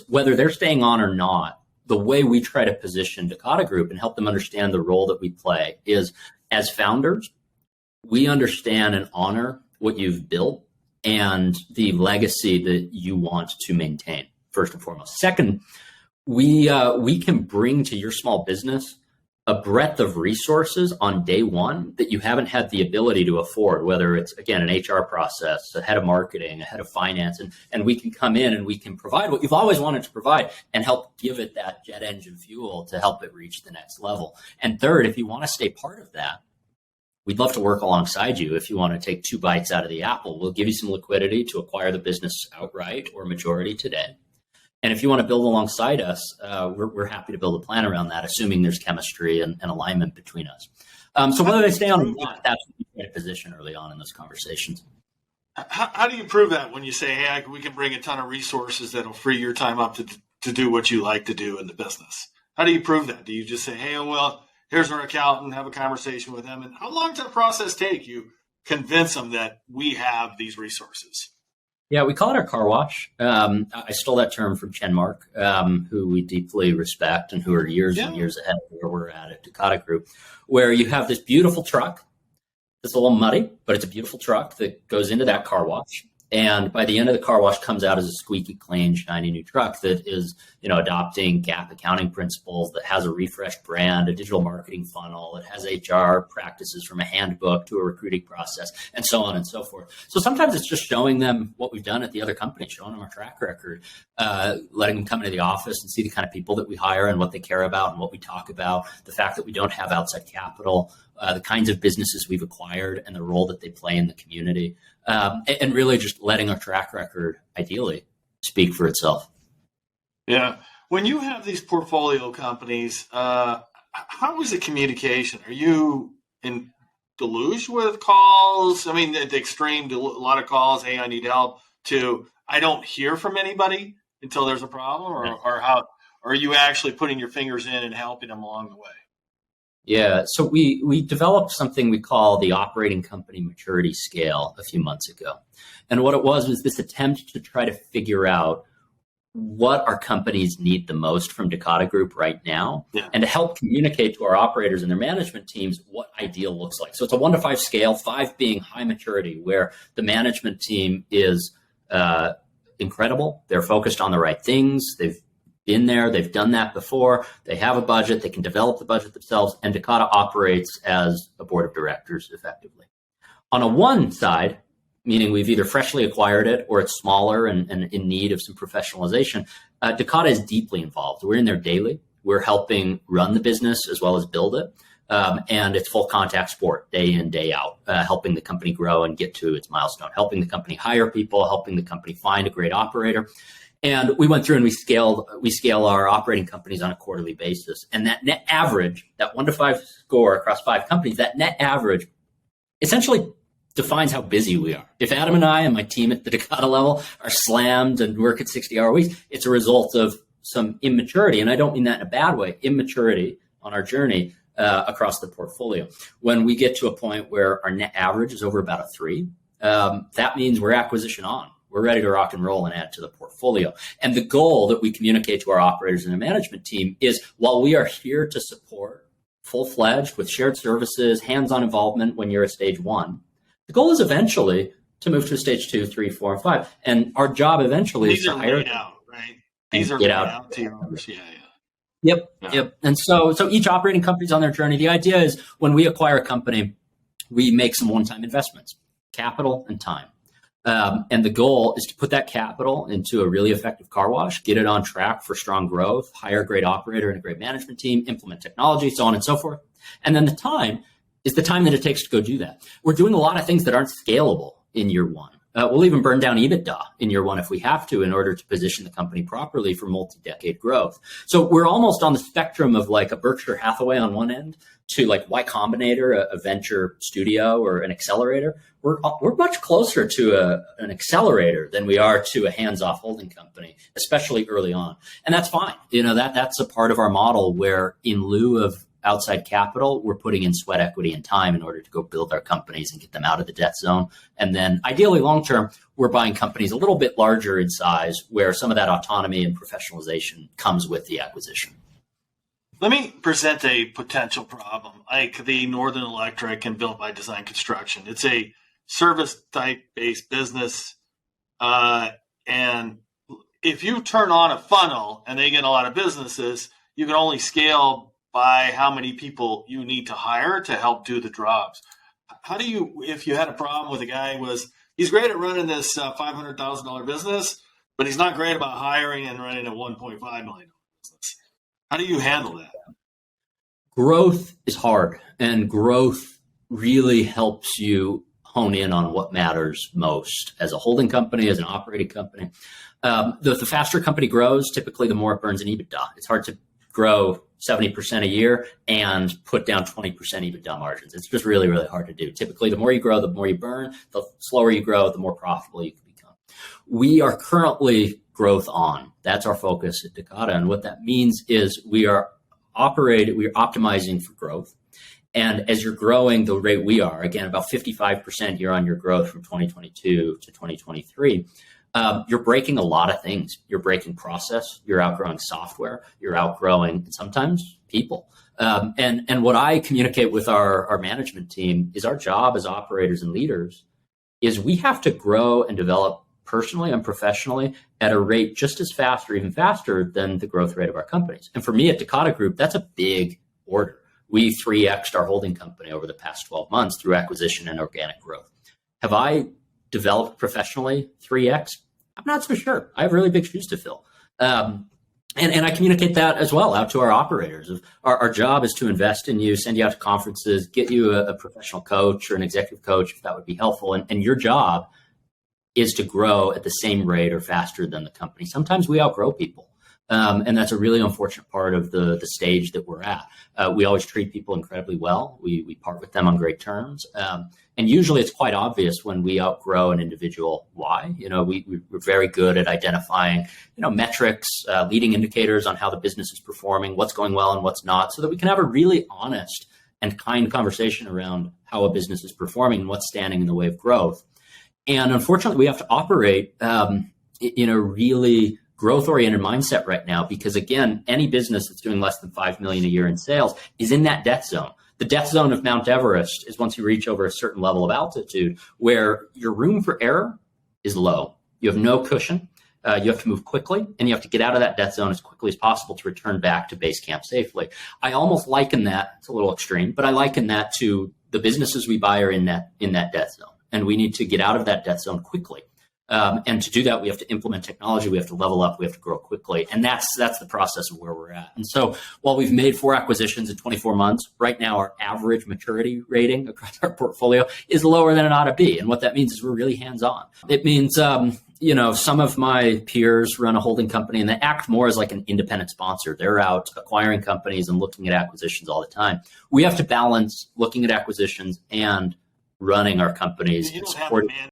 whether they're staying on or not, the way we try to position Dakota Group and help them understand the role that we play is, as founders, we understand and honor what you've built and the legacy that you want to maintain, first and foremost. Second, we can bring to your small business a breadth of resources on day one that you haven't had the ability to afford, whether it's, again, an HR process, a head of marketing, a head of finance, and we can come in and we can provide what you've always wanted to provide and help give it that jet engine fuel to help it reach the next level. And third, if you want to stay part of that, we'd love to work alongside you. If you want to take 2 bites out of the apple, we'll give you some liquidity to acquire the business outright or majority today. And if you want to build alongside us, we're happy to build a plan around that, assuming there's chemistry and alignment between us. So whether they stay on or not, that's what we try to position early on in those conversations. How do you prove that when you say, hey, we can bring a ton of resources that'll free your time up to do what you like to do in the business? How do you prove that? Do you just say, hey, well, here's our accountant, have a conversation with them? And how long does that process take? You convince them that we have these resources? Yeah, we call it our car wash. I stole that term from Chenmark, who we deeply respect and who are years and years ahead of where we're at Dakota Group, where you have this beautiful truck that's a little muddy, but it's a beautiful truck that goes into that car wash. And by the end of the car wash comes out as a squeaky clean, shiny new truck that is, adopting GAAP accounting principles, that has a refreshed brand, a digital marketing funnel, it has HR practices from a handbook to a recruiting process, and so on and so forth. So sometimes it's just showing them what we've done at the other company, showing them our track record, letting them come into the office and see the kind of people that we hire and what they care about and what we talk about, the fact that we don't have outside capital, the kinds of businesses we've acquired and the role that they play in the community, and really just letting our track record, ideally, speak for itself. Yeah. When you have these portfolio companies, how is the communication? Are you in deluge with calls? I mean, at the extreme, a lot of calls, hey, I need help, to I don't hear from anybody until there's a problem, or how are you actually putting your fingers in and helping them along the way? Yeah, so we developed something we call the operating company maturity scale a few months ago. And what it was this attempt to try to figure out what our companies need the most from Dakota Group right now, and to help communicate to our operators and their management teams what ideal looks like. So it's a 1 to 5 scale, 5 being high maturity, where the management team is incredible. They're focused on the right things. They've been there. They've done that before. They have a budget. They can develop the budget themselves. And Dakota operates as a board of directors effectively. On a 1 side, meaning we've either freshly acquired it or it's smaller and in need of some professionalization, Dakota is deeply involved. We're in there daily. We're helping run the business as well as build it. And it's full contact sport, day in, day out, helping the company grow and get to its milestone, helping the company hire people, helping the company find a great operator. And we went through and we scale our operating companies on a quarterly basis. And that net average, that 1 to 5 score across 5 companies, that net average essentially defines how busy we are. If Adam and I and my team at the Dakota level are slammed and work at 60-hour weeks, it's a result of some immaturity. And I don't mean that in a bad way, immaturity on our journey across the portfolio. When we get to a point where our net average is over about a 3, that means we're acquisition on. We're ready to rock and roll and add to the portfolio. And the goal that we communicate to our operators and the management team is, while we are here to support full-fledged with shared services, hands-on involvement when you're at stage 1, the goal is eventually to move to stage 2, 3, 4, and 5. And our job eventually is to hire out, right? These are laid out to your owners. Yep. And so each operating company's on their journey. The idea is, when we acquire a company, we make some one-time investments, capital and time. And the goal is to put that capital into a really effective car wash, get it on track for strong growth, hire a great operator and a great management team, implement technology, so on and so forth. And then the time is the time that it takes to go do that. We're doing a lot of things that aren't scalable in year 1. We'll even burn down EBITDA in year 1 if we have to, in order to position the company properly for multi-decade growth. So we're almost on the spectrum of like a Berkshire Hathaway on one end to like Y Combinator, a venture studio or an accelerator. We're much closer to an accelerator than we are to a hands-off holding company, especially early on. And that's fine. That's a part of our model, where in lieu of outside capital, we're putting in sweat equity and time in order to go build our companies and get them out of the debt zone. And then ideally long-term, we're buying companies a little bit larger in size where some of that autonomy and professionalization comes with the acquisition. Let me present a potential problem, like the Northern Electric and Built by Design Construction. It's a service type based business. And if you turn on a funnel and they get a lot of businesses, you can only scale by how many people you need to hire to help do the jobs. How do you, if you had a problem with a guy he's great at running this $500,000 business, but he's not great about hiring and running a $1.5 million business. How do you handle that? Growth is hard, and growth really helps you hone in on what matters most as a holding company, as an operating company. The faster a company grows, typically the more it burns in EBITDA. It's hard to grow 70% a year and put down 20% EBITDA margins. It's just really, really hard to do. Typically, the more you grow, the more you burn. The slower you grow, the more profitable you can become. We are currently growth on. That's our focus at Takata. And what that means is we are optimizing for growth. And as you're growing the rate we are, again, about 55% year-on-year growth from 2022 to 2023, you're breaking a lot of things. You're breaking process, you're outgrowing software, you're outgrowing sometimes people. And what I communicate with our management team is our job as operators and leaders is we have to grow and develop personally and professionally at a rate just as fast or even faster than the growth rate of our companies. And for me at Takata Group, that's a big order. We 3x'd our holding company over the past 12 months through acquisition and organic growth. Have I developed professionally 3x? I'm not so sure. I have really big shoes to fill. And I communicate that as well out to our operators. Our job is to invest in you, send you out to conferences, get you a professional coach or an executive coach, if that would be helpful. And your job is to grow at the same rate or faster than the company. Sometimes we outgrow people. And that's a really unfortunate part of the stage that we're at. We always treat people incredibly well. We part with them on great terms. And usually it's quite obvious when we outgrow an individual why. We're very good at identifying, metrics, leading indicators on how the business is performing, what's going well and what's not, so that we can have a really honest and kind conversation around how a business is performing and what's standing in the way of growth. And unfortunately, we have to operate in a really growth-oriented mindset right now because, again, any business that's doing less than $5 million a year in sales is in that death zone. The death zone of Mount Everest is once you reach over a certain level of altitude where your room for error is low. You have no cushion. You have to move quickly, and you have to get out of that death zone as quickly as possible to return back to base camp safely. I almost liken that, it's a little extreme, but I liken that to the businesses we buy are in that death zone, and we need to get out of that death zone quickly. And to do that, we have to implement technology, we have to level up, we have to grow quickly. And that's the process of where we're at. And so while we've made 4 acquisitions in 24 months, right now our average maturity rating across our portfolio is lower than it ought to be. And what that means is we're really hands-on. It means, some of my peers run a holding company and they act more as like an independent sponsor. They're out acquiring companies and looking at acquisitions all the time. We have to balance looking at acquisitions and running our companies. You don't have a